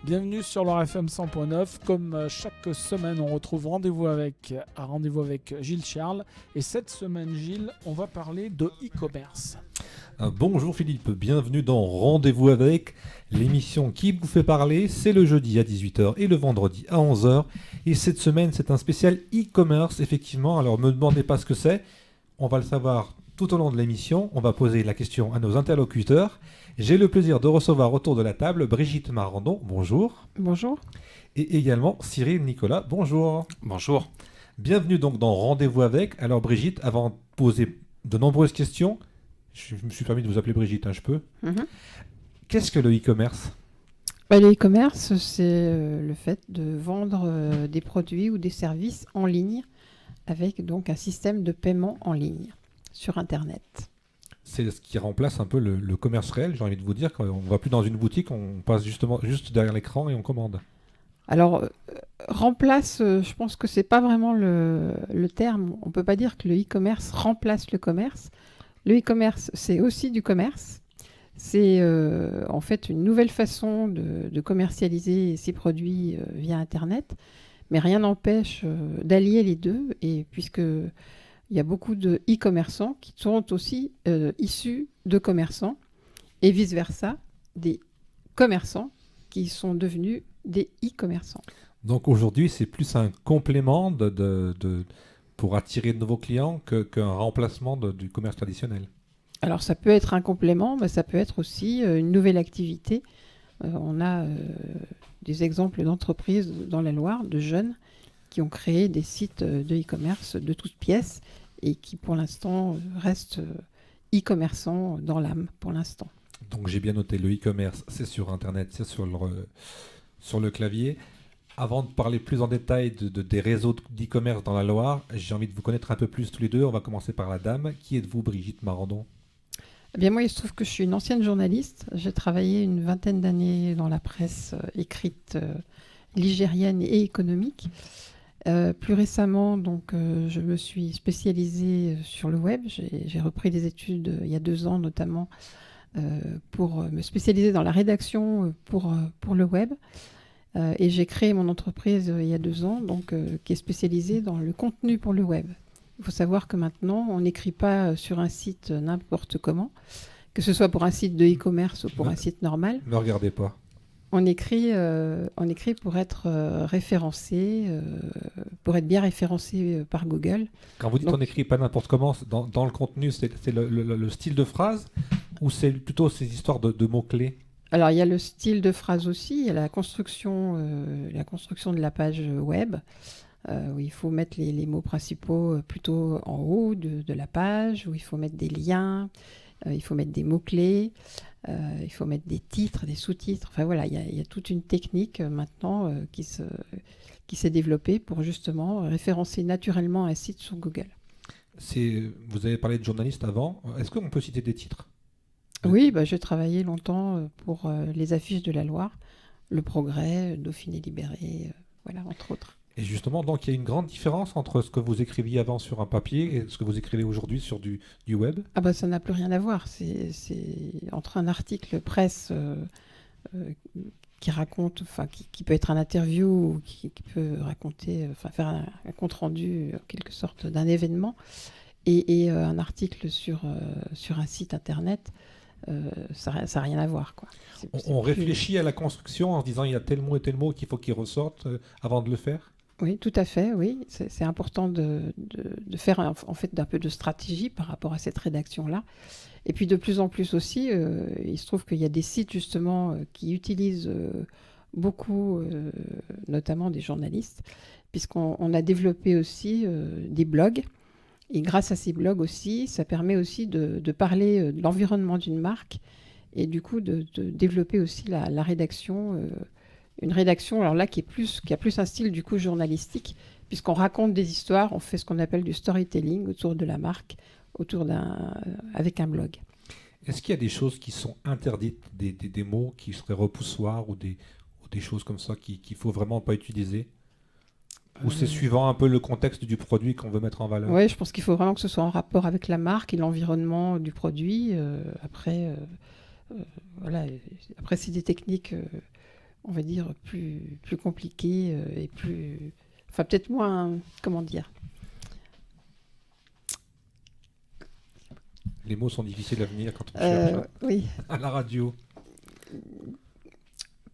Bienvenue sur leur FM 100.9. Comme chaque semaine, on retrouve rendez-vous avec Gilles Charles. Et cette semaine, Gilles, on va parler de e-commerce. Bonjour Philippe, bienvenue dans Rendez-vous avec, l'émission qui vous fait parler. C'est le jeudi à 18h et le vendredi à 11h. Et cette semaine, c'est un spécial e-commerce, effectivement. Alors, ne me demandez pas ce que c'est. On va le savoir tout au long de l'émission. On va poser la question à nos interlocuteurs. J'ai le plaisir de recevoir autour de la table Brigitte Marandon. Bonjour. Bonjour. Et également Cyril Nicolas. Bonjour. Bonjour. Bienvenue donc dans Rendez-vous avec. Alors Brigitte, avant de poser de nombreuses questions, je me suis permis de vous appeler Brigitte, je peux. Qu'est-ce que le e-commerce ? Le e-commerce, c'est le fait de vendre des produits ou des services en ligne avec donc un système de paiement en ligne sur Internet. C'est ce qui remplace un peu le commerce réel, j'ai envie de vous dire. Quand on ne va plus dans une boutique, on passe juste derrière l'écran et on commande. Alors, remplace, je pense que c'est pas vraiment le terme. On ne peut pas dire que le e-commerce remplace le commerce. Le e-commerce, c'est aussi du commerce. C'est en fait une nouvelle façon de commercialiser ses produits via Internet. Mais rien n'empêche d'allier les deux. Et puisque il y a beaucoup de e-commerçants qui sont aussi issus de commerçants et vice-versa, des commerçants qui sont devenus des e-commerçants. Donc aujourd'hui, c'est plus un complément pour attirer de nouveaux clients qu'un remplacement du commerce traditionnel. Alors ça peut être un complément, mais ça peut être aussi une nouvelle activité. On a des exemples d'entreprises dans la Loire, de jeunes, qui ont créé des sites de e-commerce de toutes pièces et qui pour l'instant restent e-commerçants dans l'âme pour l'instant. Donc j'ai bien noté, le e-commerce, c'est sur Internet, c'est sur le clavier. Avant de parler plus en détail des réseaux d'e-commerce dans la Loire, j'ai envie de vous connaître un peu plus tous les deux. On va commencer par la dame. Qui êtes-vous, Brigitte Marandon ? Eh bien moi, il se trouve que je suis une ancienne journaliste. J'ai travaillé une vingtaine d'années dans la presse écrite ligérienne et économique. Plus récemment, donc, je me suis spécialisée sur le web. J'ai repris des études il y a 2 ans, notamment pour me spécialiser dans la rédaction pour le web. Et j'ai créé mon entreprise il y a 2 ans, donc, qui est spécialisée dans le contenu pour le web. Il faut savoir que maintenant, on n'écrit pas sur un site n'importe comment, que ce soit pour un site de e-commerce ou pour un site normal. Ne regardez pas. On écrit pour être référencé, pour être bien référencé par Google. Quand vous dites on n'écrit pas n'importe comment, dans le contenu, c'est le style de phrase ou c'est plutôt ces histoires de mots-clés ? Alors, il y a le style de phrase aussi, il y a la construction de la page web, où il faut mettre les mots principaux plutôt en haut de la page, où il faut mettre des liens, il faut mettre des mots-clés, il faut mettre des titres, des sous-titres. Enfin voilà, il y a toute une technique maintenant qui s'est développée pour justement référencer naturellement un site sur Google. Vous avez parlé de journaliste avant. Est-ce qu'on peut citer des titres ? Oui, j'ai travaillé longtemps pour les affiches de la Loire, Le Progrès, Dauphiné Libéré, voilà, entre autres. Et justement, donc il y a une grande différence entre ce que vous écriviez avant sur un papier et ce que vous écrivez aujourd'hui sur du web ? Ça n'a plus rien à voir. C'est entre un article presse qui raconte, qui peut être un interview ou qui peut raconter, faire un compte rendu en quelque sorte d'un événement et un article sur un site internet. Ça n'a rien à voir, quoi. On réfléchit à la construction en se disant il y a tel mot et tel mot qu'il faut qu'il ressorte avant de le faire ? Oui, tout à fait, oui. C'est important de faire en fait un peu de stratégie par rapport à cette rédaction-là. Et puis de plus en plus aussi, il se trouve qu'il y a des sites justement qui utilisent beaucoup, notamment des journalistes, puisqu'on a développé aussi des blogs. Et grâce à ces blogs aussi, ça permet aussi de parler de l'environnement d'une marque et du coup de développer aussi la rédaction, une rédaction alors là qui a plus un style du coup journalistique, puisqu'on raconte des histoires, on fait ce qu'on appelle du storytelling autour de la marque, avec un blog. Est-ce qu'il y a des choses qui sont interdites, des mots qui seraient repoussoirs ou des choses comme ça qu'il ne faut vraiment pas utiliser ? Ou c'est suivant un peu le contexte du produit qu'on veut mettre en valeur ? Oui, je pense qu'il faut vraiment que ce soit en rapport avec la marque et l'environnement du produit. Après, c'est des techniques on va dire, plus compliqué et plus... Enfin, peut-être moins... Comment dire? Les mots sont difficiles à venir quand on cherche Oui. à la radio.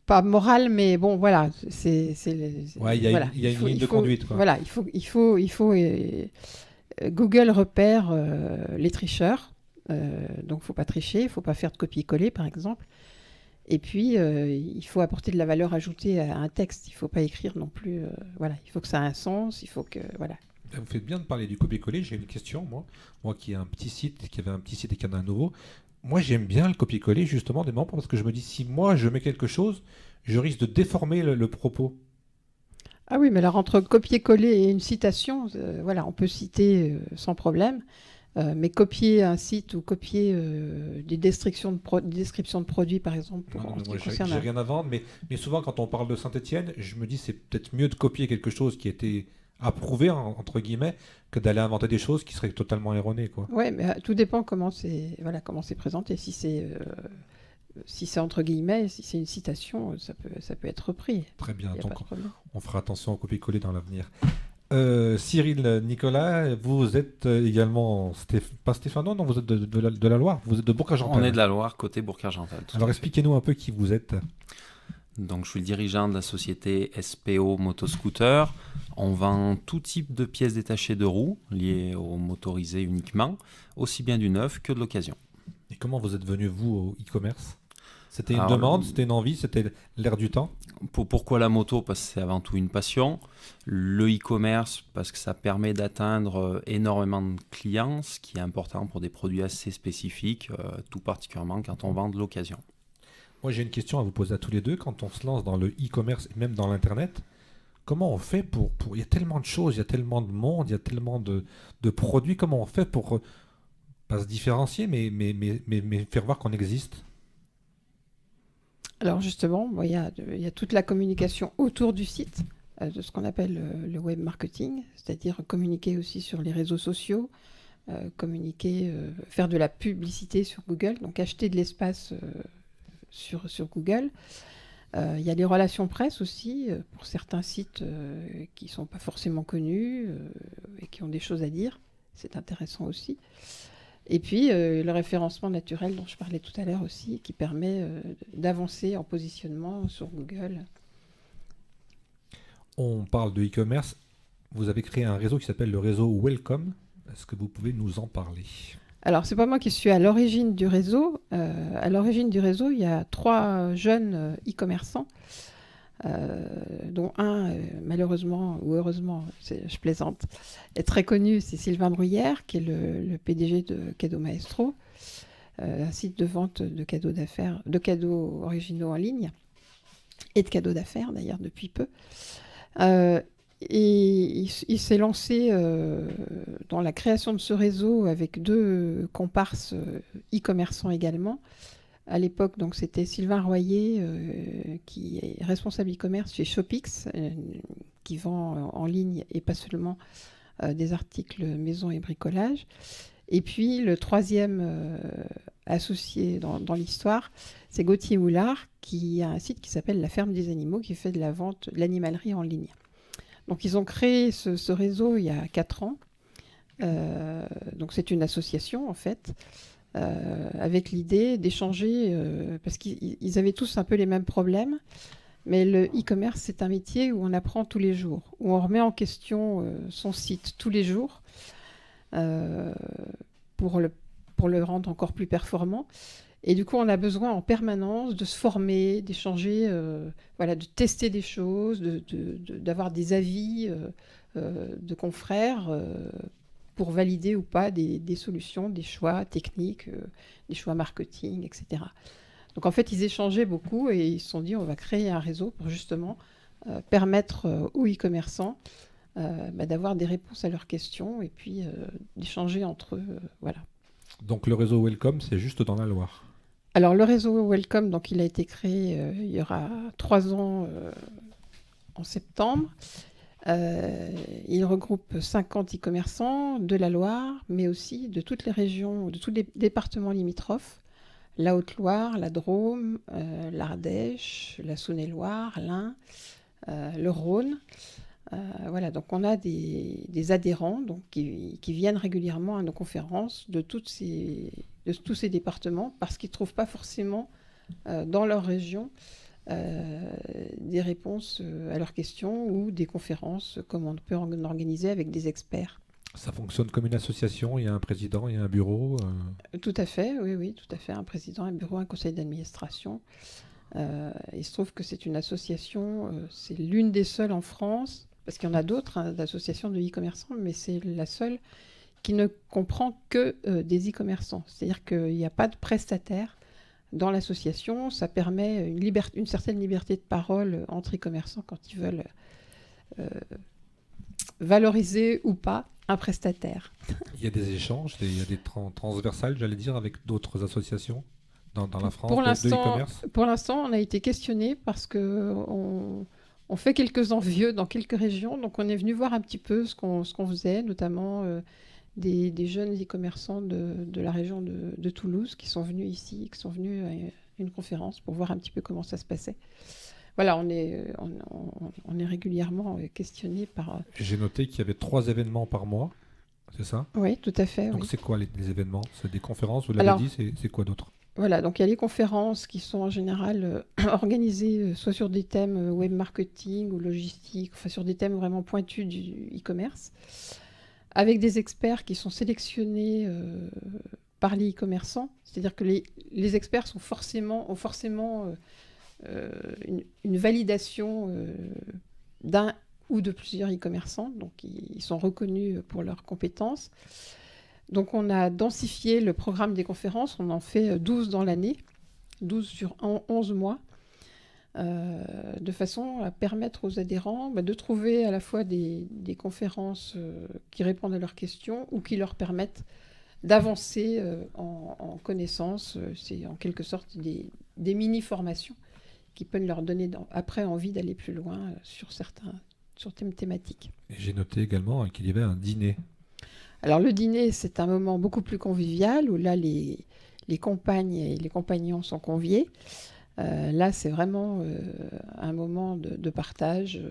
Pas moral, mais bon, voilà. Ouais, il y a une ligne de conduite, quoi. Voilà, Google repère les tricheurs. Donc, il ne faut pas tricher, il ne faut pas faire de copier-coller, par exemple. Et puis, il faut apporter de la valeur ajoutée à un texte. Il ne faut pas écrire non plus. Voilà, il faut que ça ait un sens. Il faut que voilà. Vous faites bien de parler du copier-coller. J'ai une question, moi qui ai un petit site, qui avait un petit site et qui en a un nouveau. Moi, j'aime bien le copier-coller justement des membres parce que je me dis si moi je mets quelque chose, je risque de déformer le propos. Ah oui, mais alors entre copier-coller et une citation, voilà, on peut citer sans problème. Mais copier un site ou copier des descriptions de produits, par exemple, Non, en mais ce moi, qui concerne... j'ai rien à vendre, mais souvent quand on parle de Saint-Étienne, je me dis c'est peut-être mieux de copier quelque chose qui était approuvé entre guillemets que d'aller inventer des choses qui seraient totalement erronées, quoi. Oui, mais tout dépend comment c'est présenté. Si c'est entre guillemets, si c'est une citation, ça peut être repris. Très bien, Il y a donc pas de problème. on fera attention au copier-coller dans l'avenir. Cyril, Nicolas, vous êtes également pas stéphanois, non, vous êtes de la Loire, vous êtes de Bourg-Argental. On est de la Loire, côté Bourg-Argental. Alors expliquez-nous un peu qui vous êtes. Donc, je suis le dirigeant de la société SPO Motoscooter. On vend tout type de pièces détachées de roues liées aux motorisés uniquement, aussi bien du neuf que de l'occasion. Et comment vous êtes venu, vous, au e-commerce ? C'était une Alors, demande, c'était une envie, c'était l'air du temps ? Pourquoi la moto? Parce que c'est avant tout une passion. Le e-commerce, parce que ça permet d'atteindre énormément de clients, ce qui est important pour des produits assez spécifiques, tout particulièrement quand on vend de l'occasion. Moi, j'ai une question à vous poser à tous les deux. Quand on se lance dans le e-commerce et même dans l'Internet, comment on fait pour... Il y a tellement de choses, il y a tellement de monde, il y a tellement de produits. Comment on fait pour, pas se différencier, mais faire voir qu'on existe ? Alors justement, il y a toute la communication autour du site, de ce qu'on appelle le web marketing, c'est-à-dire communiquer aussi sur les réseaux sociaux, faire de la publicité sur Google, donc acheter de l'espace sur Google. Il y a les relations presse aussi, pour certains sites qui ne sont pas forcément connus et qui ont des choses à dire. C'est intéressant aussi. Et puis, le référencement naturel dont je parlais tout à l'heure aussi, qui permet d'avancer en positionnement sur Google. On parle de e-commerce. Vous avez créé un réseau qui s'appelle le réseau Welcome. Est-ce que vous pouvez nous en parler ? Alors, c'est pas moi qui suis à l'origine du réseau. À l'origine du réseau, il y a 3 jeunes e-commerçants, dont un, malheureusement ou heureusement, je plaisante, est très connu, c'est Sylvain Bruyère, qui est le PDG de Cadeau Maestro, un site de vente de cadeaux originaux en ligne, et de cadeaux d'affaires d'ailleurs depuis peu. Et il s'est lancé dans la création de ce réseau avec 2 comparses e-commerçants également. À l'époque, donc, c'était Sylvain Royer, qui est responsable e-commerce chez Shopix, qui vend en ligne et pas seulement des articles maison et bricolage. Et puis, le 3e associé dans l'histoire, c'est Gauthier Moulard, qui a un site qui s'appelle La Ferme des Animaux, qui fait de la vente de l'animalerie en ligne. Donc, ils ont créé ce réseau il y a 4 ans. Donc, c'est une association, en fait, avec l'idée d'échanger, parce qu'ils avaient tous un peu les mêmes problèmes, mais le e-commerce, c'est un métier où on apprend tous les jours, où on remet en question son site tous les jours pour le rendre encore plus performant. Et du coup, on a besoin en permanence de se former, d'échanger, de tester des choses, d'avoir des avis de confrères pour valider ou pas des solutions, des choix techniques, des choix marketing, etc. Donc en fait, ils échangeaient beaucoup et ils se sont dit on va créer un réseau pour justement permettre aux e-commerçants d'avoir des réponses à leurs questions et puis d'échanger entre eux. Voilà. Donc le réseau Welcome, c'est juste dans la Loire. Alors le réseau Welcome, donc, il a été créé il y aura 3 ans en septembre. Il regroupe 50 e-commerçants de la Loire, mais aussi de toutes les régions, de tous les départements limitrophes, la Haute-Loire, la Drôme, l'Ardèche, la Saône-et-Loire, l'Ain, le Rhône. Voilà, donc on a des adhérents donc, qui viennent régulièrement à nos conférences de tous ces départements parce qu'ils ne trouvent pas forcément dans leur région des réponses à leurs questions ou des conférences comme on peut en organiser avec des experts. Ça fonctionne comme une association, il y a un président, il y a un bureau. Tout à fait, oui, tout à fait. Un président, un bureau, un conseil d'administration. Il se trouve que c'est une association, c'est l'une des seules en France, parce qu'il y en a d'autres d'associations de e-commerçants, mais c'est la seule qui ne comprend que des e-commerçants. C'est-à-dire qu'il n'y a pas de prestataire dans l'association. Ça permet une certaine liberté de parole entre e-commerçants quand ils veulent valoriser ou pas un prestataire. Il y a des échanges, il y a des transversales, j'allais dire, avec d'autres associations dans la France de e-commerce. Pour l'instant, on a été questionné parce que on fait quelques envieux dans quelques régions, donc on est venu voir un petit peu ce qu'on faisait, notamment des jeunes e-commerçants de la région de Toulouse qui sont venus ici, qui sont venus à une conférence pour voir un petit peu comment ça se passait. Voilà, on est régulièrement questionné par... J'ai noté qu'il y avait 3 événements par mois, c'est ça? Oui, tout à fait. Donc c'est quoi les événements? C'est des conférences, vous Alors, l'avez dit, c'est quoi d'autre? Voilà, donc il y a les conférences qui sont en général organisées soit sur des thèmes web marketing ou logistique, enfin sur des thèmes vraiment pointus du e-commerce, avec des experts qui sont sélectionnés par les e-commerçants. C'est-à-dire que les experts ont forcément une validation d'un ou de plusieurs e-commerçants, donc ils sont reconnus pour leurs compétences. Donc on a densifié le programme des conférences, on en fait 12 dans l'année, 12 sur 11 mois, de façon à permettre aux adhérents de trouver à la fois des conférences qui répondent à leurs questions ou qui leur permettent d'avancer en connaissances. C'est en quelque sorte des mini-formations qui peuvent leur donner après envie d'aller plus loin sur thèmes thématiques. Et j'ai noté également qu'il y avait un dîner. Alors le dîner, c'est un moment beaucoup plus convivial où là, les compagnes et les compagnons sont conviés. Là, c'est vraiment un moment de partage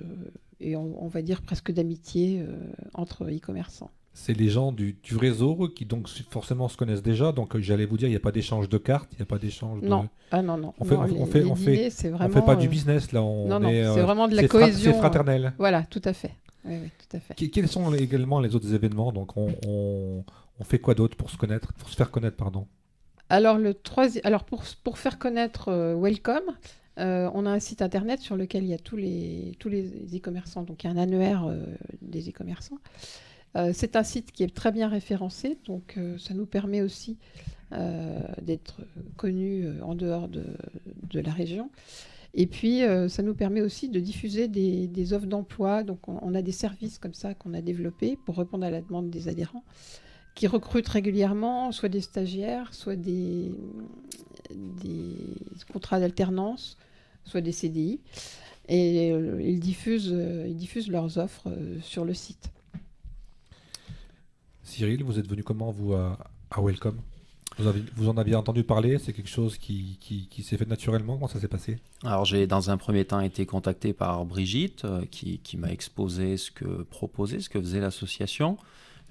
et on va dire presque d'amitié entre e-commerçants. C'est les gens du réseau qui donc forcément se connaissent déjà. Donc j'allais vous dire, il n'y a pas d'échange de cartes, il n'y a pas d'échange de... Non, non. On fait pas du business là. C'est vraiment de la cohésion. C'est fraternel. Voilà, tout à fait. Oui, tout à fait. Quels sont également les autres événements? Donc on fait quoi d'autre pour se faire connaître, pardon? Alors pour faire connaître Welcome, on a un site internet sur lequel il y a tous les e-commerçants. Donc il y a un annuaire des e-commerçants. C'est un site qui est très bien référencé, donc ça nous permet aussi d'être connus en dehors de la région. Et puis, ça nous permet aussi de diffuser des offres d'emploi. Donc, on a des services comme ça qu'on a développés pour répondre à la demande des adhérents, qui recrutent régulièrement soit des stagiaires, soit des contrats d'alternance, soit des CDI. Et ils diffusent leurs offres sur le site. Cyril, vous êtes venu comment, vous, à Welcome? Vous en aviez entendu parler? C'est quelque chose qui s'est fait naturellement? Comment ça s'est passé? Alors j'ai dans un premier temps été contacté par Brigitte qui m'a exposé ce que faisait l'association.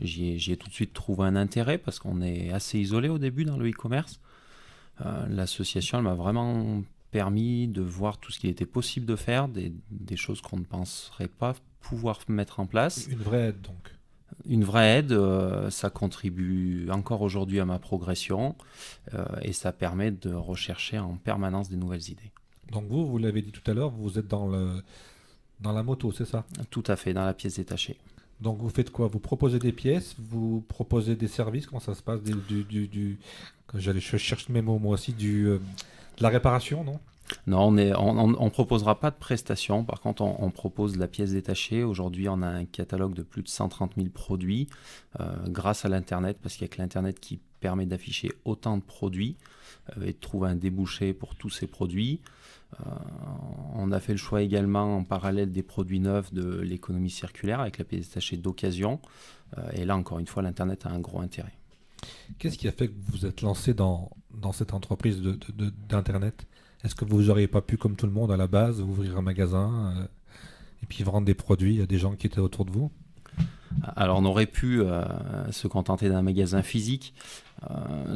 J'y ai tout de suite trouvé un intérêt parce qu'on est assez isolé au début dans le e-commerce. L'association elle m'a vraiment permis de voir tout ce qu'il était possible de faire, des choses qu'on ne penserait pas pouvoir mettre en place. Une vraie aide donc? Une vraie aide, ça contribue encore aujourd'hui à ma progression et ça permet de rechercher en permanence des nouvelles idées. Donc vous l'avez dit tout à l'heure, vous êtes dans la moto, c'est ça? Tout à fait, dans la pièce détachée. Donc vous faites quoi? Vous proposez des pièces, vous proposez des services, comment ça se passe? Je cherche mes mots moi aussi, de la réparation, non? Non, on proposera pas de prestations. Par contre, on propose de la pièce détachée. Aujourd'hui, on a un catalogue de plus de 130 000 produits grâce à l'Internet, parce qu'il n'y a que l'Internet qui permet d'afficher autant de produits et de trouver un débouché pour tous ces produits. On a fait le choix également en parallèle des produits neufs de l'économie circulaire avec la pièce détachée d'occasion. Et là, encore une fois, l'Internet a un gros intérêt. Qu'est-ce qui a fait que vous vous êtes lancé dans cette entreprise d'Internet? Est-ce que vous n'auriez pas pu, comme tout le monde à la base, ouvrir un magasin et puis vendre des produits à des gens qui étaient autour de vous? Alors on aurait pu se contenter d'un magasin physique.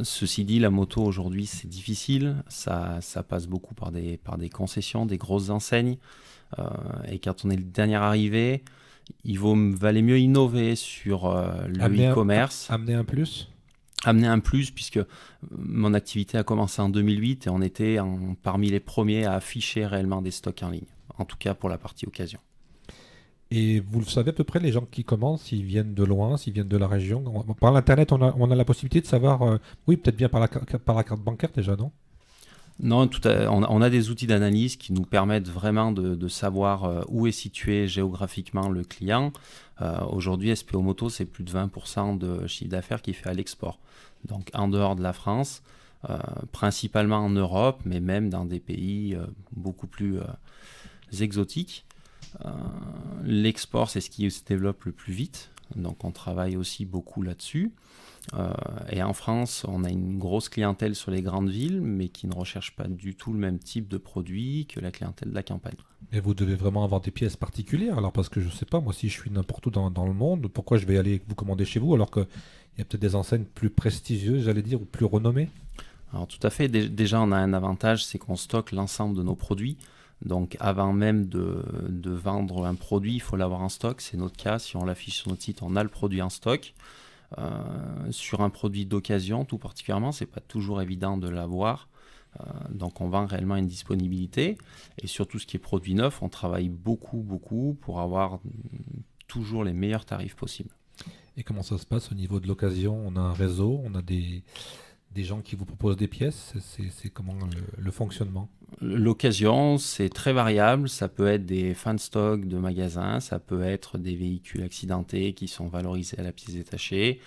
Ceci dit, la moto aujourd'hui c'est difficile, ça passe beaucoup par des concessions, des grosses enseignes. Et quand on est le dernier arrivé, valait mieux innover sur le e-commerce. Amener un plus? Amener un plus, puisque mon activité a commencé en 2008 et on était parmi les premiers à afficher réellement des stocks en ligne, en tout cas pour la partie occasion. Et vous le savez à peu près, les gens qui commandent, s'ils viennent de loin, s'ils viennent de la région? Par l'Internet, on a la possibilité de savoir, oui, peut-être bien par la carte bancaire déjà, non? Non, on a des outils d'analyse qui nous permettent vraiment de savoir où est situé géographiquement le client. Aujourd'hui, SPO Moto, c'est plus de 20% de chiffre d'affaires qui fait à l'export. Donc en dehors de la France, principalement en Europe, mais même dans des pays beaucoup plus exotiques. L'export, c'est ce qui se développe le plus vite. Donc on travaille aussi beaucoup là-dessus. Et en France, on a une grosse clientèle sur les grandes villes, mais qui ne recherche pas du tout le même type de produit que la clientèle de la campagne. Et vous devez vraiment avoir des pièces particulières, alors parce que je sais pas, moi si je suis n'importe où dans le monde, pourquoi je vais aller vous commander chez vous alors qu'il y a peut-être des enseignes plus prestigieuses, j'allais dire, ou plus renommées? Alors tout à fait, déjà on a un avantage, c'est qu'on stocke l'ensemble de nos produits. Donc avant même de vendre un produit, il faut l'avoir en stock. C'est notre cas, si on l'affiche sur notre site, on a le produit en stock. Sur un produit d'occasion, tout particulièrement, c'est pas toujours évident de l'avoir. Donc on vend réellement une disponibilité. Et sur tout ce qui est produit neuf, on travaille beaucoup pour avoir toujours les meilleurs tarifs possibles. Et comment ça se passe au niveau de l'occasion? On a un réseau, on a des gens qui vous proposent des pièces, c'est comment le fonctionnement? L'occasion, c'est très variable. Ça peut être des fins de stock de magasins, ça peut être des véhicules accidentés qui sont valorisés à la pièce détachée.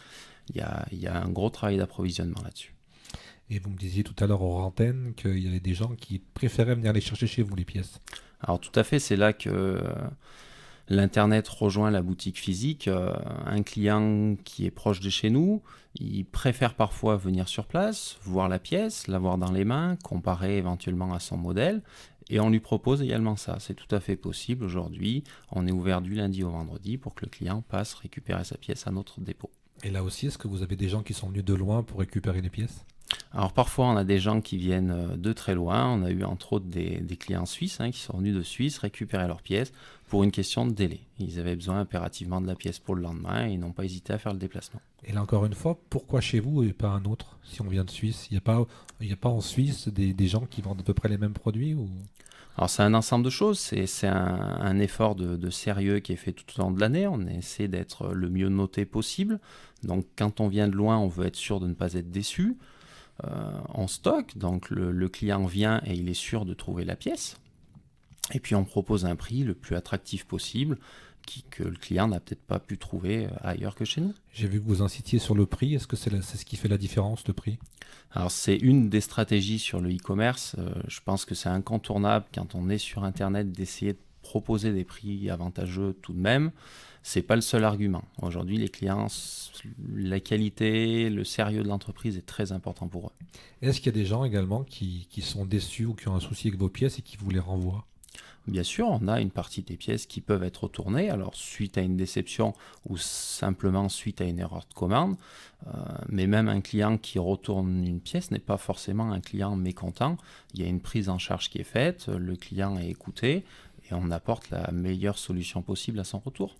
Il y a un gros travail d'approvisionnement là-dessus. Et vous me disiez tout à l'heure hors antenne qu'il y avait des gens qui préféraient venir les chercher chez vous, les pièces. Alors tout à fait, c'est là que l'Internet rejoint la boutique physique. Un client qui est proche de chez nous, il préfère parfois venir sur place, voir la pièce, l'avoir dans les mains, comparer éventuellement à son modèle. Et on lui propose également ça. C'est tout à fait possible aujourd'hui. On est ouvert du lundi au vendredi pour que le client passe récupérer sa pièce à notre dépôt. Et là aussi, est-ce que vous avez des gens qui sont venus de loin pour récupérer les pièces? Alors parfois on a des gens qui viennent de très loin, on a eu entre autres des clients suisses qui sont venus de Suisse récupérer leurs pièces pour une question de délai. Ils avaient besoin impérativement de la pièce pour le lendemain et ils n'ont pas hésité à faire le déplacement. Et là encore une fois, pourquoi chez vous et pas un autre? Si on vient de Suisse, il n'y a pas en Suisse des gens qui vendent à peu près les mêmes produits ou... Alors c'est un ensemble de choses, c'est un effort de sérieux qui est fait tout au long de l'année, on essaie d'être le mieux noté possible. Donc quand on vient de loin, on veut être sûr de ne pas être déçu. On stocke, donc le client vient et il est sûr de trouver la pièce. Et puis on propose un prix le plus attractif possible que le client n'a peut-être pas pu trouver ailleurs que chez nous. J'ai vu que vous incitiez sur le prix, est-ce que c'est ce qui fait la différence, le prix? Alors c'est une des stratégies sur le e-commerce, je pense que c'est incontournable quand on est sur Internet d'essayer de proposer des prix avantageux tout de même. C'est pas le seul argument. Aujourd'hui, les clients, la qualité, le sérieux de l'entreprise est très important pour eux. Est-ce qu'il y a des gens également qui sont déçus ou qui ont un souci avec vos pièces et qui vous les renvoient? Bien sûr, on a une partie des pièces qui peuvent être retournées, alors suite à une déception ou simplement suite à une erreur de commande. Mais même un client qui retourne une pièce n'est pas forcément un client mécontent. Il y a une prise en charge qui est faite, le client est écouté et on apporte la meilleure solution possible à son retour.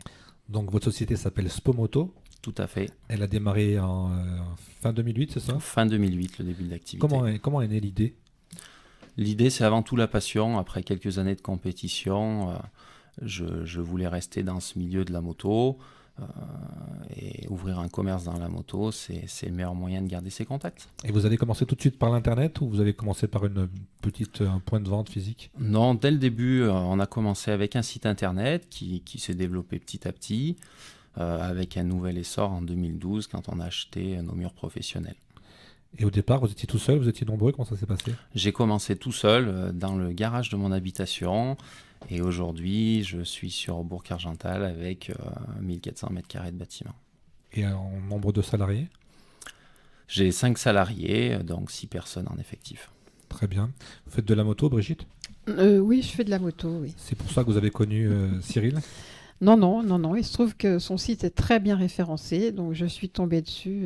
Donc votre société s'appelle SPO Moto. Tout à fait. Elle a démarré en fin 2008, c'est ça? Fin 2008, le début de l'activité. Comment est née l'idée? L'idée, c'est avant tout la passion. Après quelques années de compétition, je voulais rester dans ce milieu de la moto. Et ouvrir un commerce dans la moto, c'est le meilleur moyen de garder ses contacts. Et vous avez commencé tout de suite par l'Internet ou vous avez commencé par un point de vente physique? Non, dès le début, on a commencé avec un site Internet qui s'est développé petit à petit, avec un nouvel essor en 2012 quand on a acheté nos murs professionnels. Et au départ, vous étiez tout seul, vous étiez nombreux, comment ça s'est passé? J'ai commencé tout seul dans le garage de mon habitation. Et aujourd'hui, je suis sur Bourg-Argental avec 1400 m² de bâtiment. Et en nombre de salariés? J'ai 5 salariés, donc 6 personnes en effectif. Très bien. Vous faites de la moto, Brigitte? Oui, je fais de la moto, oui. C'est pour ça que vous avez connu Cyril? Non, non, non, non. Il se trouve que son site est très bien référencé, donc je suis tombée dessus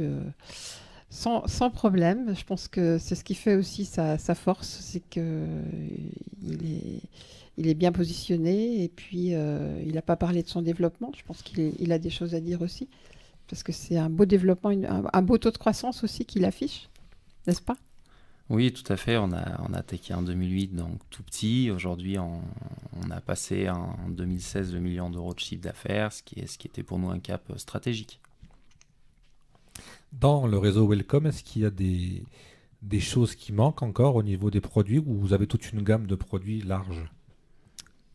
sans problème. Je pense que c'est ce qui fait aussi sa force, c'est que il est bien positionné et puis il n'a pas parlé de son développement. Je pense qu'il a des choses à dire aussi, parce que c'est un beau développement, un beau taux de croissance aussi qu'il affiche, n'est-ce pas? Oui, tout à fait. On a attaqué en 2008, donc tout petit. Aujourd'hui, on a passé en 2016 le million d'euros de chiffre d'affaires, ce qui était pour nous un cap stratégique. Dans le réseau Welcome, est-ce qu'il y a des choses qui manquent encore au niveau des produits ou vous avez toute une gamme de produits large?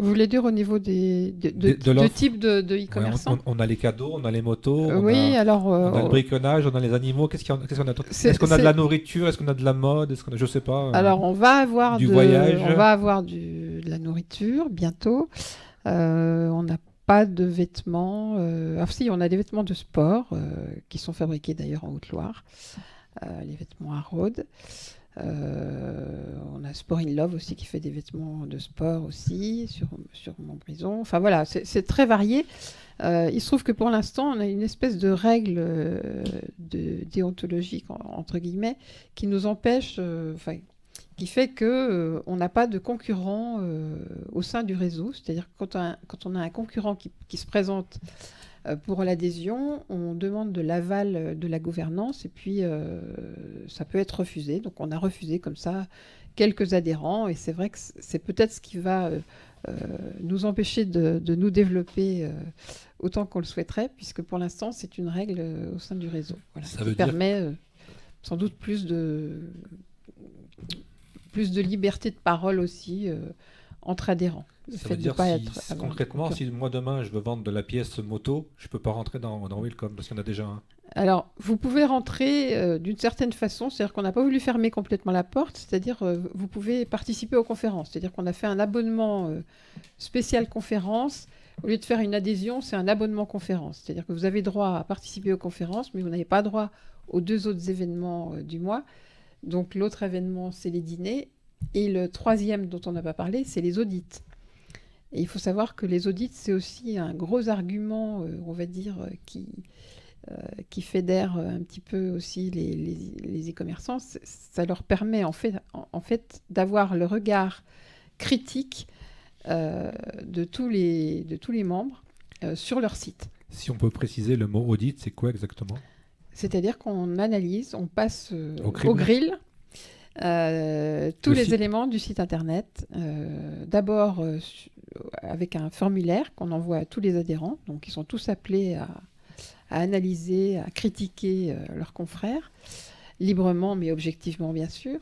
Vous voulez dire au niveau de l'offre. type de Ouais, e-commerçant? on a les cadeaux, on a les motos, Oui, alors on a le briconnage, on a les animaux. Qu'est-ce qu'on a d'autre? Est-ce qu'on a de c'est- la nourriture? Est-ce qu'on a de la mode? Est-ce qu'on a, je sais pas. alors on va avoir du voyage. on va avoir de la nourriture bientôt. On n'a pas de vêtements. Ah si, on a des vêtements de sport qui sont fabriqués d'ailleurs en Haute-Loire. Les vêtements à Rhodes. On a Sport in Love aussi qui fait des vêtements de sport aussi sur Montbrison. Enfin voilà, c'est très varié. Il se trouve que pour l'instant, on a une espèce de règle déontologique, entre guillemets, qui nous empêche, qui fait que on n'a pas de concurrent au sein du réseau. C'est-à-dire que quand on a un concurrent qui se présente pour l'adhésion, on demande de l'aval de la gouvernance et puis ça peut être refusé. Donc on a refusé comme ça quelques adhérents et c'est vrai que c'est peut-être ce qui va nous empêcher de nous développer autant qu'on le souhaiterait, puisque pour l'instant c'est une règle au sein du réseau. Voilà, Ça qui veut dire- permet sans doute plus de liberté de parole aussi entre adhérents. Le Ça fait veut de dire pas si, être concrètement, si moi demain je veux vendre de la pièce moto, je peux pas rentrer dans Welcome parce qu'il y en a déjà un. Alors, vous pouvez rentrer d'une certaine façon, c'est-à-dire qu'on n'a pas voulu fermer complètement la porte, c'est-à-dire vous pouvez participer aux conférences, c'est-à-dire qu'on a fait un abonnement spécial conférence. Au lieu de faire une adhésion, c'est un abonnement conférence, c'est-à-dire que vous avez droit à participer aux conférences, mais vous n'avez pas droit aux 2 autres événements du mois. Donc l'autre événement, c'est les dîners, et le troisième dont on n'a pas parlé, c'est les audits. Et il faut savoir que les audits, c'est aussi un gros argument, on va dire, qui fédère un petit peu aussi les e-commerçants. Ça leur permet en fait d'avoir le regard critique de tous les membres sur leur site. Si on peut préciser le mot audit, c'est quoi exactement? C'est-à-dire qu'on analyse, on passe Au crible. au grill tous Le les site. éléments du site internet. D'abord avec un formulaire qu'on envoie à tous les adhérents. Donc ils sont tous appelés à analyser, à critiquer leurs confrères, librement mais objectivement bien sûr.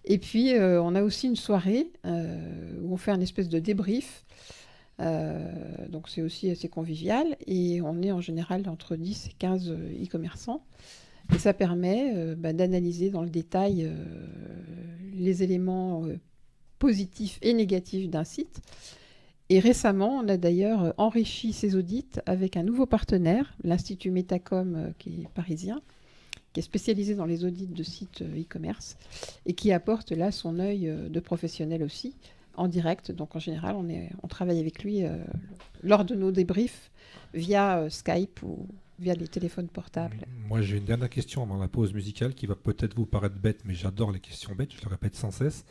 Et puis on a aussi une soirée où on fait un espèce de débrief. Donc c'est aussi assez convivial et on est en général entre 10 et 15 e-commerçants. Et ça permet d'analyser dans le détail les éléments positifs et négatifs d'un site. Et récemment, on a d'ailleurs enrichi ces audits avec un nouveau partenaire, l'Institut Metacom, qui est parisien, qui est spécialisé dans les audits de sites e-commerce et qui apporte là son œil de professionnel aussi, en direct. Donc en général, on travaille avec lui lors de nos débriefs via Skype ou via les téléphones portables. Moi, j'ai une dernière question avant la pause musicale qui va peut-être vous paraître bête, mais j'adore les questions bêtes, je le répète sans cesse.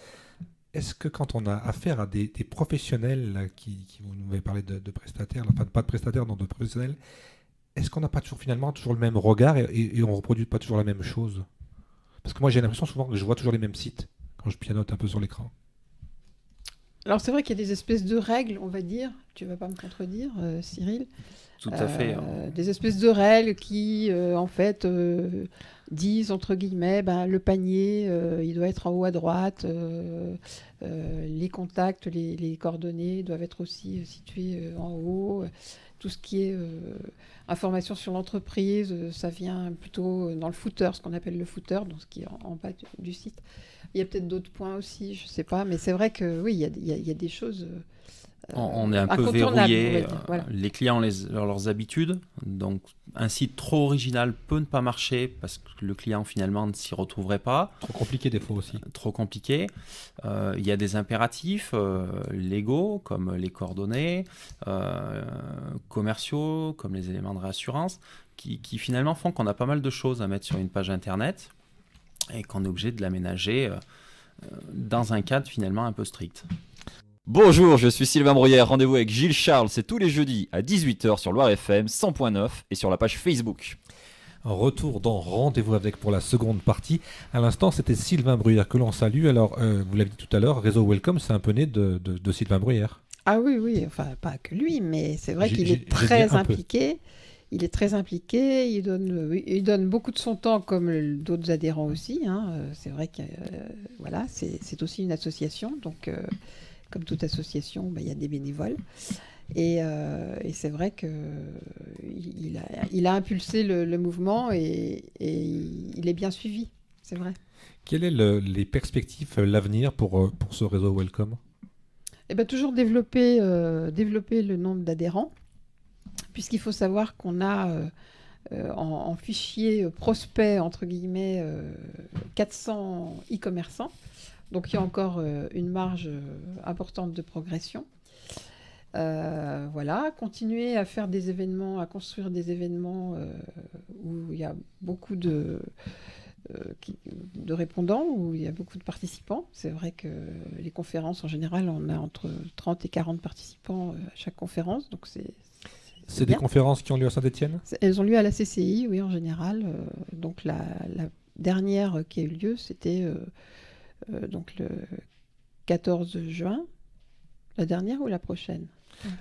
Est-ce que quand on a affaire à des professionnels là, qui vous nous avez parlé de prestataires, enfin pas de prestataires, non de professionnels, est-ce qu'on n'a pas toujours le même regard et on reproduit pas toujours la même chose? Parce que moi j'ai l'impression souvent que je vois toujours les mêmes sites quand je pianote un peu sur l'écran. Alors c'est vrai qu'il y a des espèces de règles, on va dire, tu vas pas me contredire, Cyril. Tout à fait. Des espèces de règles qui, en fait, disent, entre guillemets, le panier, il doit être en haut à droite, les contacts, les coordonnées doivent être aussi situés en haut. Tout ce qui est information sur l'entreprise, ça vient plutôt dans le footer, ce qu'on appelle le footer, donc ce qui est en bas du site. Il y a peut-être d'autres points aussi, je ne sais pas, mais c'est vrai que oui, il y a des choses On est un peu incontournable, verrouillé. on va dire, voilà. Les clients ont leurs habitudes. Donc, un site trop original peut ne pas marcher parce que le client, finalement, ne s'y retrouverait pas. Trop compliqué des fois aussi. Trop compliqué. Il y a des impératifs légaux, comme les coordonnées, commerciaux, comme les éléments de réassurance, qui finalement font qu'on a pas mal de choses à mettre sur une page Internet et qu'on est obligé de l'aménager dans un cadre finalement un peu strict. Bonjour, je suis Sylvain Bruyère, rendez-vous avec Gilles Charles, c'est tous les jeudis à 18h sur Loire FM 100.9 et sur la page Facebook. Un retour dans Rendez-vous avec pour la seconde partie. À l'instant, c'était Sylvain Bruyère que l'on salue. Alors, vous l'avez dit tout à l'heure, Réseau Welcome, c'est un peu né de Sylvain Bruyère. Ah oui, enfin pas que lui, mais c'est vrai qu'il J'ai est dit très un peu. impliqué. Il est très impliqué, il donne beaucoup de son temps comme d'autres adhérents aussi. C'est vrai que voilà, c'est aussi une association, donc comme toute association, il y a des bénévoles. Et c'est vrai qu'il a impulsé le mouvement et il est bien suivi, c'est vrai. Quelles sont les perspectives, l'avenir pour ce Réseau Welcome? Toujours développer le nombre d'adhérents, puisqu'il faut savoir qu'on a en fichier prospect, entre guillemets, 400 e-commerçants. Donc il y a encore une marge importante de progression. Voilà, continuer à faire des événements, à construire des événements où il y a beaucoup de répondants, où il y a beaucoup de participants. C'est vrai que les conférences, en général, on a entre 30 et 40 participants à chaque conférence. Donc C'est des bien. conférences qui ont lieu à Saint-Étienne? Elles ont lieu à la CCI, oui, en général. Donc la dernière qui a eu lieu, c'était donc le 14 juin. La dernière ou la prochaine?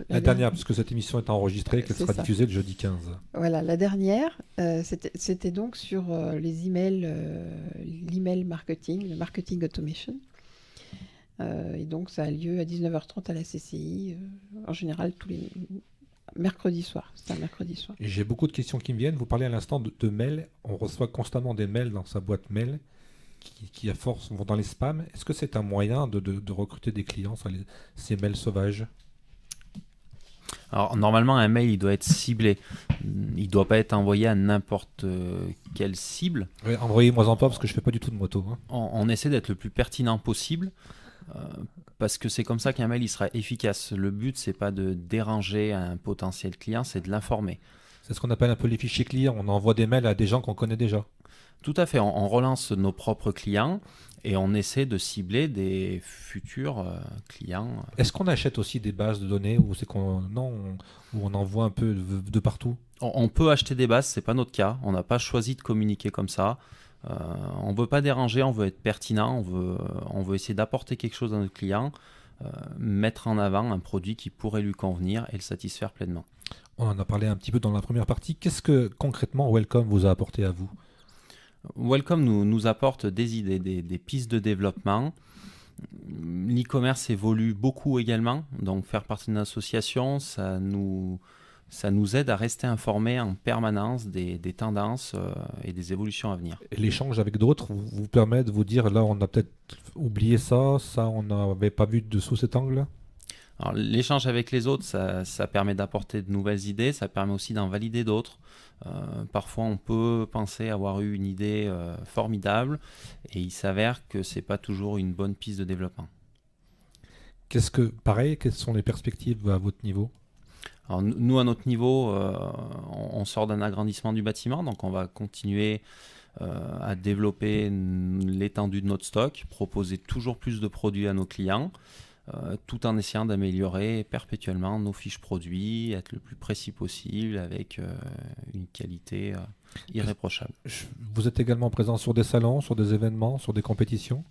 La dernière, parce que cette émission est enregistrée, qu'elle C'est sera ça. diffusée le jeudi 15. Voilà, la dernière, c'était donc sur les emails, l'email marketing, le marketing automation. Et donc ça a lieu à 19h30 à la CCI, en général tous les mercredis soirs. C'est un mercredi soir. Et j'ai beaucoup de questions qui me viennent. Vous parlez à l'instant de mails. On reçoit constamment des mails dans sa boîte mail qui à force vont dans les spams. Est-ce que c'est un moyen de recruter des clients sur ces mails sauvages? Alors, normalement, un mail, il doit être ciblé. Il ne doit pas être envoyé à n'importe quelle cible. Ouais, envoyez-moi-en pas parce que je fais pas du tout de moto. Hein. On essaie d'être le plus pertinent possible parce que c'est comme ça qu'un mail il sera efficace. Le but, c'est pas de déranger un potentiel client, c'est de l'informer. C'est ce qu'on appelle un peu les fichiers clients. On envoie des mails à des gens qu'on connaît déjà. Tout à fait. On relance nos propres clients et on essaie de cibler des futurs clients. Est-ce qu'on achète aussi des bases de données ou c'est qu'on où on envoie un peu de partout? On peut acheter des bases, c'est pas notre cas. On n'a pas choisi de communiquer comme ça. On ne veut pas déranger, on veut être pertinent, on veut essayer d'apporter quelque chose à notre client, mettre en avant un produit qui pourrait lui convenir et le satisfaire pleinement. On en a parlé un petit peu dans la première partie. Qu'est-ce que concrètement Welcome vous a apporté à vous? Welcome nous apporte des idées, des pistes de développement. L'e-commerce évolue beaucoup également, donc faire partie d'une association, ça nous aide à rester informés en permanence des tendances et des évolutions à venir. L'échange avec d'autres vous permet de vous dire là on a peut-être oublié ça on n'avait pas vu sous cet angle? Alors, l'échange avec les autres, ça permet d'apporter de nouvelles idées, ça permet aussi d'en valider d'autres. Parfois, on peut penser avoir eu une idée formidable et il s'avère que ce n'est pas toujours une bonne piste de développement. Quelles sont les perspectives à votre niveau? Alors, nous, à notre niveau, on sort d'un agrandissement du bâtiment, donc on va continuer à développer l'étendue de notre stock, proposer toujours plus de produits à nos clients, tout en essayant d'améliorer perpétuellement nos fiches produits, être le plus précis possible avec une qualité irréprochable. Vous êtes également présent sur des salons, sur des événements, sur des compétitions?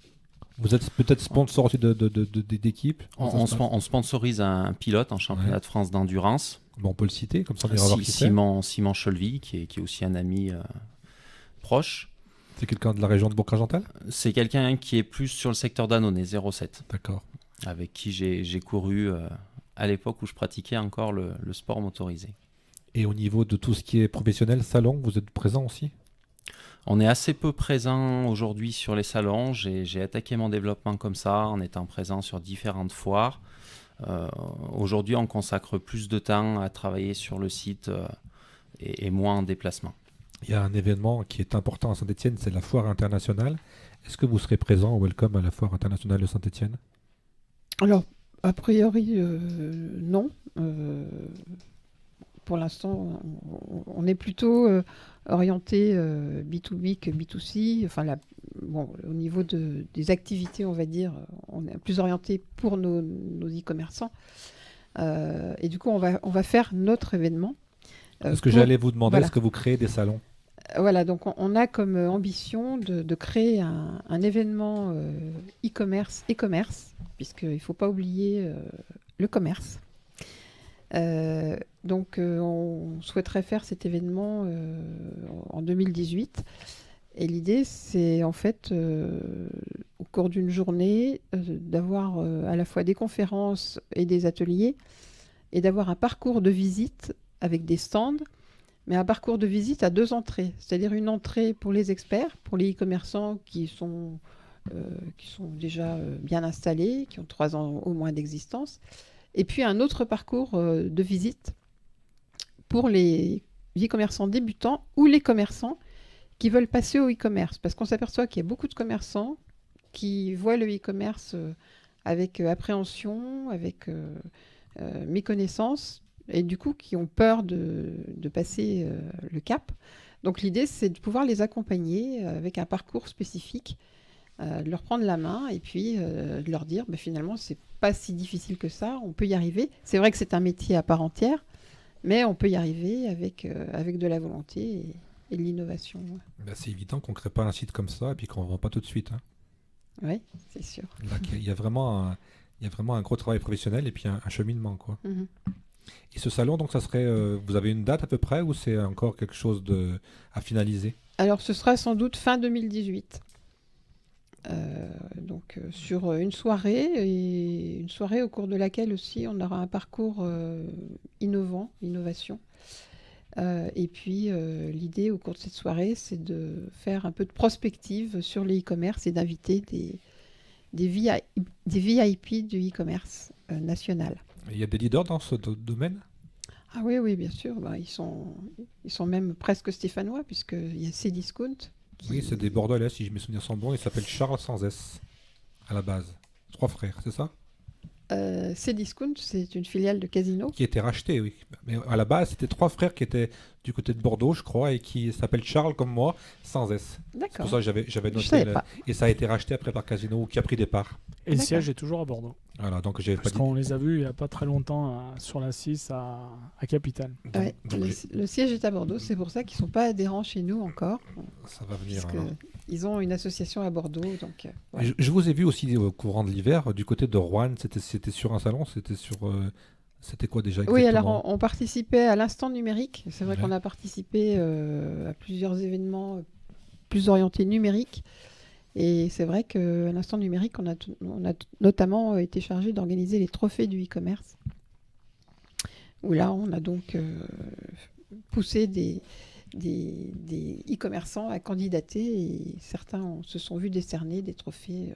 Vous êtes peut-être sponsor aussi d'équipes? On sponsorise un pilote en championnat de France d'endurance. Bon, on peut le citer, comme ça on ira voir qui c'est. Simon Chelvy, qui est aussi un ami proche. C'est quelqu'un de la région de Bourg-Argental? C'est quelqu'un qui est plus sur le secteur d'Annonay, 07. D'accord. Avec qui j'ai couru à l'époque où je pratiquais encore le sport motorisé. Et au niveau de tout ce qui est professionnel, salon, vous êtes présent aussi? On est assez peu présent aujourd'hui sur les salons. J'ai attaqué mon développement comme ça, en étant présent sur différentes foires. Aujourd'hui, on consacre plus de temps à travailler sur le site et moins en déplacement. Il y a un événement qui est important à Saint-Étienne, c'est la foire internationale. Est-ce que vous serez présent au Welcome à la foire internationale de Saint-Étienne? Alors, a priori, non. Pour l'instant, on est plutôt orienté B2B que B2C. Enfin, au niveau des activités, on va dire, on est plus orienté pour nos e-commerçants. Et du coup, on va faire notre événement. Est-ce que j'allais vous demander, voilà. est-ce que vous créez des salons? Voilà, donc on a comme ambition de créer un événement e-commerce, puisqu'il ne faut pas oublier le commerce. Donc on souhaiterait faire cet événement en 2018. Et l'idée, c'est en fait, au cours d'une journée, d'avoir à la fois des conférences et des ateliers, et d'avoir un parcours de visite avec des stands, mais un parcours de visite à 2 entrées. C'est-à-dire une entrée pour les experts, pour les e-commerçants qui sont déjà bien installés, qui ont 3 ans au moins d'existence, et puis un autre parcours de visite pour les e-commerçants débutants ou les commerçants qui veulent passer au e-commerce. Parce qu'on s'aperçoit qu'il y a beaucoup de commerçants qui voient le e-commerce avec appréhension, avec méconnaissance, et du coup qui ont peur de passer le cap. Donc l'idée, c'est de pouvoir les accompagner avec un parcours spécifique, de leur prendre la main et puis de leur dire finalement, c'est pas si difficile que ça, on peut y arriver. C'est vrai que c'est un métier à part entière, mais on peut y arriver avec de la volonté et de l'innovation. Ben, c'est évident qu'on ne crée pas un site comme ça et puis qu'on ne vend pas tout de suite. Hein. Oui, c'est sûr. Là, il y a vraiment un gros travail professionnel et puis un cheminement, quoi. Mhm. Et ce salon, donc, ça serait, vous avez une date à peu près ou c'est encore quelque chose à finaliser? Alors, ce sera sans doute fin 2018. Sur une soirée au cours de laquelle aussi on aura un parcours innovation. Et puis, l'idée au cours de cette soirée, c'est de faire un peu de prospective sur le e-commerce et d'inviter des VIP du e-commerce national. Il y a des leaders dans ce domaine? Ah oui, bien sûr. Ils sont même presque stéphanois, puisqu'il y a Cdiscount. Oui, c'est des Bordelais, si mes souvenirs sont bons. Ils s'appellent Charles sans S, à la base. 3 frères, c'est ça? Cdiscount, c'est une filiale de Casino. Qui était racheté, oui. Mais à la base, c'était 3 frères qui étaient du côté de Bordeaux, je crois, et qui s'appellent Charles comme moi, sans S. C'est D'accord. pour ça que j'avais Je noté. savais pas. Et ça a été racheté après par Casino, qui a pris des parts. Et le D'accord. siège est toujours à Bordeaux. Voilà, donc j'avais pas Parce dit. qu'on les a vus il n'y a pas très longtemps sur la 6 à Capitale. Ouais, Donc le siège est à Bordeaux, c'est pour ça qu'ils ne sont pas adhérents chez nous encore, ça va venir. puisque Alors. ils ont une association à Bordeaux. Donc, voilà. Je vous ai vu aussi au courant de l'hiver, du côté de Rouen, c'était sur un salon, c'était quoi déjà exactement? Oui, alors on participait à l'instant numérique. C'est vrai Ouais. qu'on a participé à plusieurs événements plus orientés numériques. Et c'est vrai qu'à l'instant numérique, on a notamment été chargé d'organiser les trophées du e-commerce. Où là, on a donc poussé des e-commerçants à candidater et certains se sont vus décerner des trophées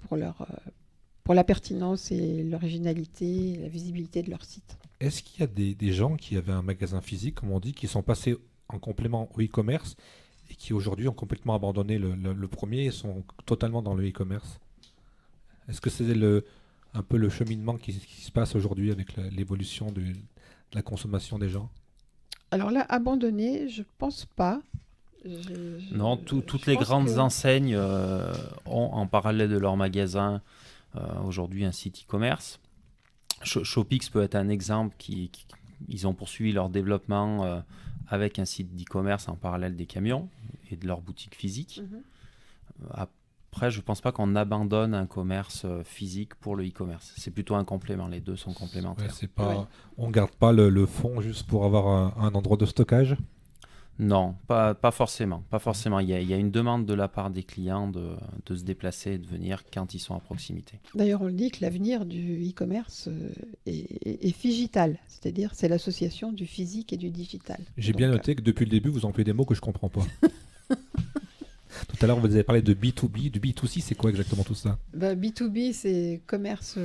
pour la pertinence et l'originalité et la visibilité de leur site. Est-ce qu'il y a des gens qui avaient un magasin physique, comme on dit, qui sont passés en complément au e-commerce et qui aujourd'hui ont complètement abandonné le premier et sont totalement dans le e-commerce? Est-ce que c'est un peu le cheminement qui se passe aujourd'hui avec l'évolution de la consommation des gens? Alors là, abandonné, je pense pas. Non, toutes les grandes enseignes ont en parallèle de leur magasin aujourd'hui un site e-commerce. Shopix peut être un exemple ils ont poursuivi leur développement avec un site d'e-commerce en parallèle des camions et de leur boutique physique. Après, je ne pense pas qu'on abandonne un commerce physique pour le e-commerce. C'est plutôt un complément. Les deux sont complémentaires. Ouais, c'est pas, on garde pas le fond juste pour avoir un endroit de stockage? Non, pas forcément. Pas forcément. Il y a une demande de la part des clients de se déplacer et de venir quand ils sont à proximité. D'ailleurs, on le dit que l'avenir du e-commerce est phygital, c'est-à-dire c'est l'association du physique et du digital. J'ai Donc, bien noté que depuis le début, vous employez des mots que je comprends pas. Tout tout à l'heure, vous avez parlé de B2B, du B2C, c'est quoi exactement tout ça? B2B, c'est commerce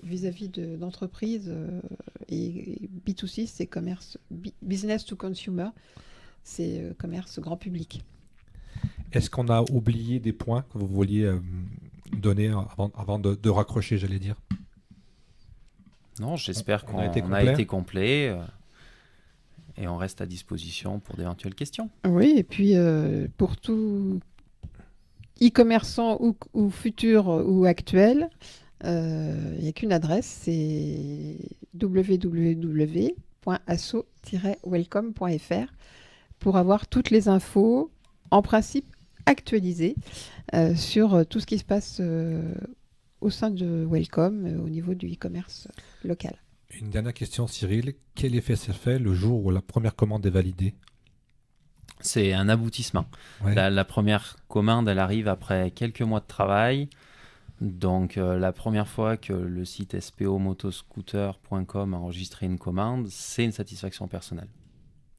vis-à-vis d'entreprises et B2C, c'est commerce business to consumer, c'est commerce grand public. Est-ce qu'on a oublié des points que vous vouliez donner avant de raccrocher, j'allais dire? Non, j'espère On qu'on a été a complet. été complet et on reste à disposition pour d'éventuelles questions. Oui, et puis pour tout e-commerçant ou futur ou actuel, il n'y a qu'une adresse, c'est www.asso-welcome.fr pour avoir toutes les infos, en principe actualisées, sur tout ce qui se passe au sein de Welcome au niveau du e-commerce local. Une dernière question, Cyril. Quel effet ça fait le jour où la première commande est validée? C'est un aboutissement. Ouais. La première commande, elle arrive après quelques mois de travail. Donc, la première fois que le site spomotoscooter.com a enregistré une commande, c'est une satisfaction personnelle.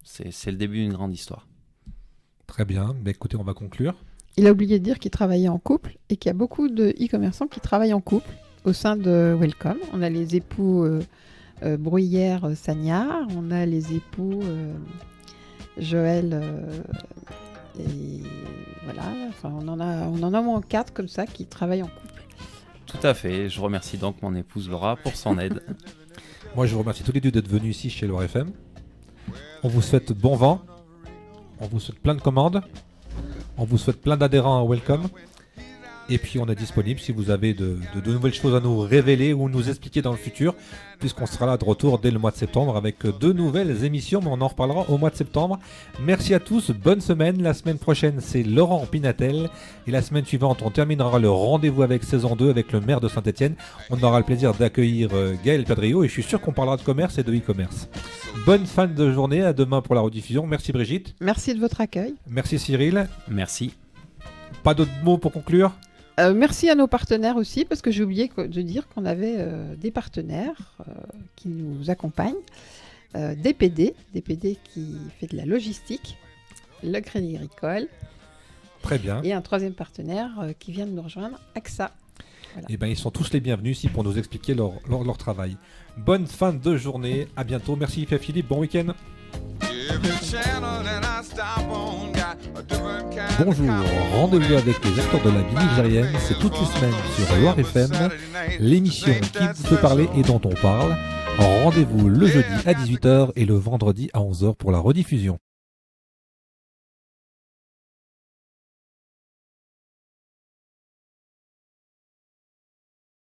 C'est le début d'une grande histoire. Très bien. Bah, écoutez, on va conclure. Il a oublié de dire qu'il travaillait en couple et qu'il y a beaucoup de e-commerçants qui travaillent en couple au sein de Welcome. On a les époux Bruyère-Sagnard, on a les époux Joël et voilà. Enfin, on en a au moins 4 comme ça qui travaillent en couple. Tout à fait. Je remercie donc mon épouse Laura pour son aide. Moi, je vous remercie tous les deux d'être venus ici chez Loire FM. On vous souhaite bon vent. On vous souhaite plein de commandes. On vous souhaite plein d'adhérents à Welcome. Et puis on est disponible si vous avez de nouvelles choses à nous révéler ou nous expliquer dans le futur, puisqu'on sera là de retour dès le mois de septembre avec 2 nouvelles émissions, mais on en reparlera au mois de septembre. Merci à tous, bonne semaine. La semaine prochaine, c'est Laurent Pinatel. Et la semaine suivante, on terminera le rendez-vous avec saison 2 avec le maire de Saint-Etienne. On aura le plaisir d'accueillir Gaël Padrio et je suis sûr qu'on parlera de commerce et de e-commerce. Bonne fin de journée, à demain pour la rediffusion. Merci Brigitte. Merci de votre accueil. Merci Cyril. Merci. Pas d'autres mots pour conclure? Merci à nos partenaires aussi, parce que j'ai oublié de dire qu'on avait des partenaires qui nous accompagnent. DPD qui fait de la logistique, le Crédit Agricole, Très bien. et un troisième partenaire qui vient de nous rejoindre, AXA. Voilà. Eh ben, ils sont tous les bienvenus ici pour nous expliquer leur travail. Bonne fin de journée, à bientôt. Merci Philippe, bon week-end. Bonjour, rendez-vous avec les acteurs de la vie nigérienne, c'est toutes les semaines sur Loire FM, l'émission qui vous fait parler et dont on parle. Rendez-vous le jeudi à 18h et le vendredi à 11h pour la rediffusion.